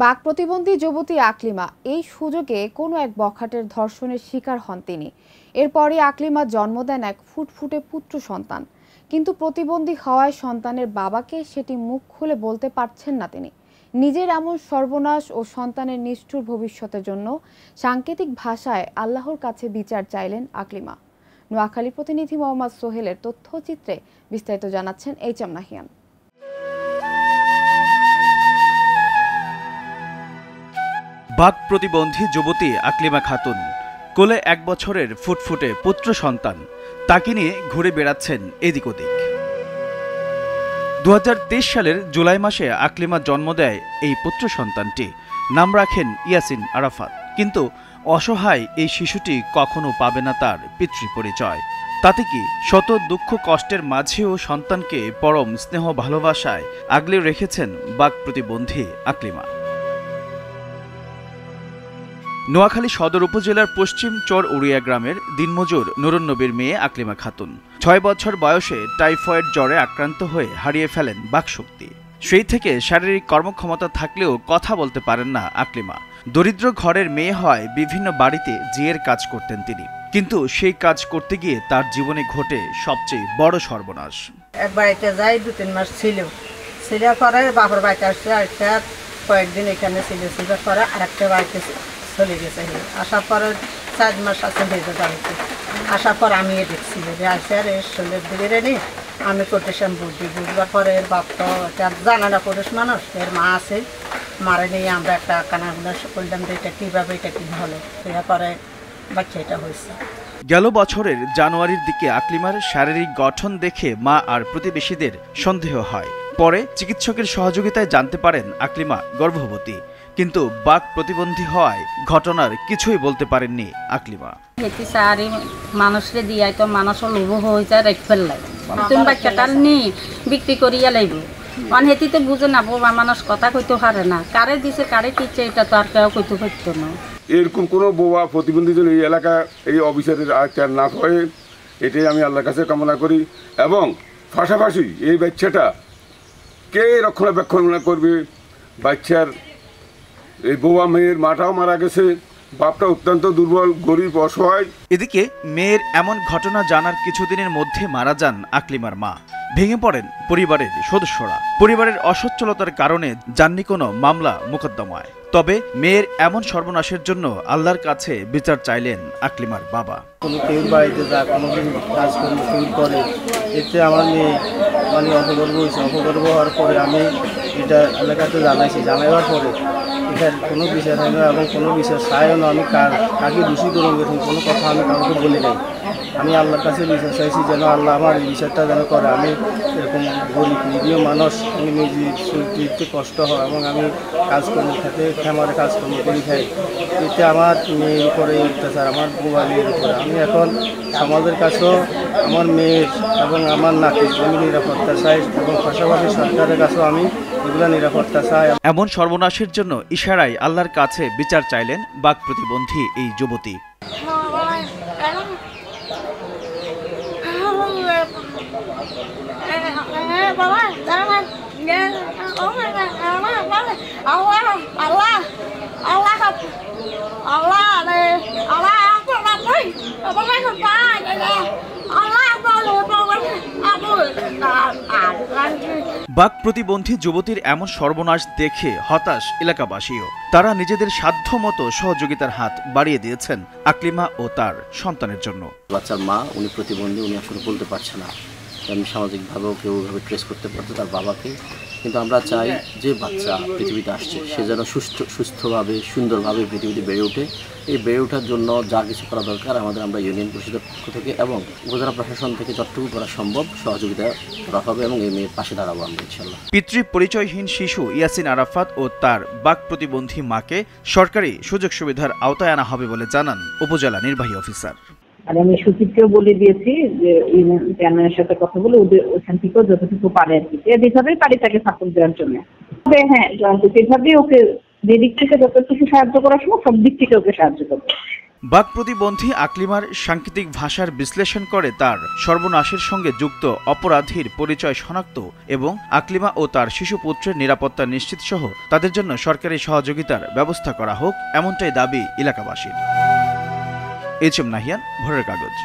বাক প্রতিবন্ধী যুবতী আকলিমা এই সুযোগে কোনো এক বখাটের ধর্ষণের শিকার হন তিনি। এরপরই আকলিমা জন্ম দেন এক ফুটফুটে পুত্র সন্তান। কিন্তু প্রতিবন্ধী হওয়ায় সন্তানের বাবাকে সেটি মুখ খুলে বলতে পারছেন না তিনি। নিজের এমন সর্বনাশ ও সন্তানের নিষ্ঠুর ভবিষ্যতের জন্য সাংকেতিক ভাষায় আল্লাহর কাছে বিচার চাইলেন আকলিমা। নোয়াখালী প্রতিনিধি মোহাম্মদ সোহেলের তথ্যচিত্রে বিস্তারিত জানাচ্ছেন এইচ.এম. নাহিয়ান। বাক প্রতিবন্ধী যুবতী আকলিমা খাতুন কোলে 1 বছরের ফুটফুটে পুত্র সন্তান, তাকে নিয়ে ঘুরে বেড়াচ্ছেন এদিক ওদিক। 2023 সালের জুলাই মাসে আকলিমা জন্ম দেয় এই পুত্র সন্তানটি। নাম রাখেন ইয়াসিন আরাফাত। কিন্তু অসহায় এই শিশুটি কখনো পাবে না তার পিতৃ পরিচয়। তাতে কি শত দুঃখ কষ্টের মাঝেও সন্তানকে পরম স্নেহ ভালোবাসায় আগলে রেখেছেন বাক প্রতিবন্ধী আকলিমা। নোয়াখালী সদর উপজেলার পশ্চিম চর উড়িয়া গ্রামের দিনমজুর নুরুন নবীর মেয়ে আকলিমা খাতুন 6 বছর বয়সে টাইফয়েড জ্বরে আক্রান্ত হয়ে হারিয়ে ফেলেন বাকশক্তি। সেই থেকে শারীরিক কর্মক্ষমতা থাকলেও কথা বলতে পারেন না আকলিমা। দরিদ্র ঘরের মেয়ে হয় বিভিন্ন বাড়িতে জিয়ের কাজ করতেন তিনি, কিন্তু সেই কাজ করতে গিয়ে তার জীবনে ঘটে সবচেয়ে বড় সর্বনাশ। এক বাড়িতে যাই 2-3 মাস ছিল পরে বাপের বাড়িতে আসছে, কয়েকদিন এখানে ছিল পরে আরেকটা বাড়িতে চলে গেছে। আসার পরে 4 মাস আছে ভেজে বাড়িতে। আসার পর আমি দেখছি যে আসে আর এর শরীরের দিকে নেই। আমি কোটেশন বুঝবার পরে এর বাপ তো জানা না পুরুষ মানুষ, এর মা আছে, মারে নিয়ে আমরা একটা কানাগুলো করলাম যে এটা কীভাবে এটা কী হলো, পরে বাচ্চা এটা হয়েছে। গেল বছরের জানুয়ারির দিকে আকলিমার শারীরিক গঠন দেখে মা আর প্রতিবেশীদের সন্দেহ হয়। পরে চিকিৎসকের সহযোগিতায় জানতে পারেন আকলিমা গর্ভবতী। কিন্তু বাক প্রতিবন্ধী হওয়ায় ঘটনার কিছুই বলতে পারেননি আকলিমা। মানুষরে দিয়াই তো মানুষের লোভ হয়ে যায়, রেখ ফেললাই তুমি বাচ্চাটা নি বিক্রি করিয়া লাইব। মানে হেতিতে বুঝে না, বোবা মানুষ কথা কইতে পারে না, কারে দিছে কারে কিচ্ছে এটা তো আর কেউ কইতে পারতো না। এরকম কোনো বোবা প্রতিবন্ধী যেন এই এলাকা এই অফিসারের আচার না হয়, এটাই আমি আল্লাহর কাছে কামনা করি। এবং পাশাপাশি এই বাচ্চাটা কে রক্ষণাবেক্ষণ করবে? বাচ্চার এই বোবা মেয়ের মাটাও মারা গেছে, বাপটা অত্যন্ত দুর্বল, গরিব, অসহায়। এদিকে মেয়ের এমন ঘটনা জানার কিছুদিনের মধ্যে মারা যান আকলিমার মা। ভেঙে পড়েন পরিবারের সদস্যরা। পরিবারের অসচ্ছলতার কারণে যাননি কোনো মামলা মোকদ্দমায়। তবে মেয়ের এমন সর্বনাশের জন্য আল্লাহর কাছে বিচার চাইলেন আকলিমার বাবা। কোনো কেউ বাড়িতে যা কোনো কাজকর্ম শুরু করে, এতে আমার মেয়ে মানে অপগর্ভ হয়েছে। অপগর্ভ হওয়ার পরে আমি এটা আল্লাহর কাছে জানাইছি। জানাইবার পরে এটার কোনো বিচার হয় না এবং কোনো বিচার চাইও না। আমি কাকে দোষী করুন এরকম কোনো কথা আমি কাউকে বলি নাই। আমি আল্লাহর কাছে বিচার চাইছি যেন আল্লাহ আমার এই বিচারটা যেন করে। আমি এরকম গরিব নিরীহ মানুষ, আমি নিজে চলতে কষ্ট হয় এবং আমি কাজকর্ম খেতে খামারে কাজকর্ম করে খাই। এতে আমার মেয়ের উপরে অত্যাচার, আমার মোবাইলের উপরে। আমি এখন সমাজের কাছেও আমার মেয়ের এবং আমার নাতির আমি নিরাপত্তা চাই এবং পাশাপাশি সরকারের কাছেও আমি এগুলো নিরাপত্তা চাই। এমন সর্বনাশের জন্য ইশারায় আল্লাহর কাছে বিচার চাইলেন বাক প্রতিবন্ধী এই যুবতী। বাক প্রতিবন্ধী যুবতীর এমন সর্বনাশ দেখে হতাশ এলাকাবাসীও। তারা নিজেদের সাধ্য মতো সহযোগিতার হাত বাড়িয়ে দিয়েছেন আকলিমা ও তার সন্তানের জন্য। বাচ্চার মা উনি প্রতিবন্ধী, উনি আসলে বলতে পারছে না, আমি সামাজিকভাবেও কেউ ওইভাবে ট্রেস করতে পারতো তার বাবাকে। কিন্তু আমরা চাই যে বাচ্চা পৃথিবীতে আসছে সে যেন সুস্থভাবে সুন্দরভাবে পৃথিবীতে বেড়ে ওঠে। এই বেড়ে ওঠার জন্য যা কিছু করা দরকার আমরা ইউনিয়ন পরিষদের পক্ষ থেকে এবং উপজেলা প্রশাসন থেকে যতটুকু করা সম্ভব সহযোগিতা করা হবে এবং এই মেয়ের পাশে দাঁড়াবো আমরা ইনশাল্লাহ। পিতৃ পরিচয়হীন শিশু ইয়াসিন আরাফাত ও তার বাক প্রতিবন্ধী মাকে সরকারি সুযোগ সুবিধার আওতায় আনা হবে বলে জানান উপজেলা নির্বাহী অফিসার। আর আমি সুচিত্রেও বলে দিয়েছি যে চেয়ারম্যানের সাথে কথা বলে ওদের ওখান থেকেও যতটুকু পারে আর কি এভাবেই পারি তাকে সাপোর্ট দেওয়ার জন্য। হ্যাঁ এভাবেই ওকে যে দিক থেকে যত কিছু সাহায্য করার সময় সব দিক থেকে ওকে সাহায্য করবে। বাক প্রতিবন্ধী আকলিমার সাংকেতিক ভাষার বিশ্লেষণ করে তার সর্বনাশের সঙ্গে যুক্ত অপরাধীর পরিচয় শনাক্ত এবং আকলিমা ও তার শিশুপুত্রের নিরাপত্তা নিশ্চিত সহ তাদের জন্য সরকারি সহযোগিতার ব্যবস্থা করা হোক, এমনটাই দাবি এলাকাবাসীর। এইচ এম নাহিয়ান, ভোরের কাগজ।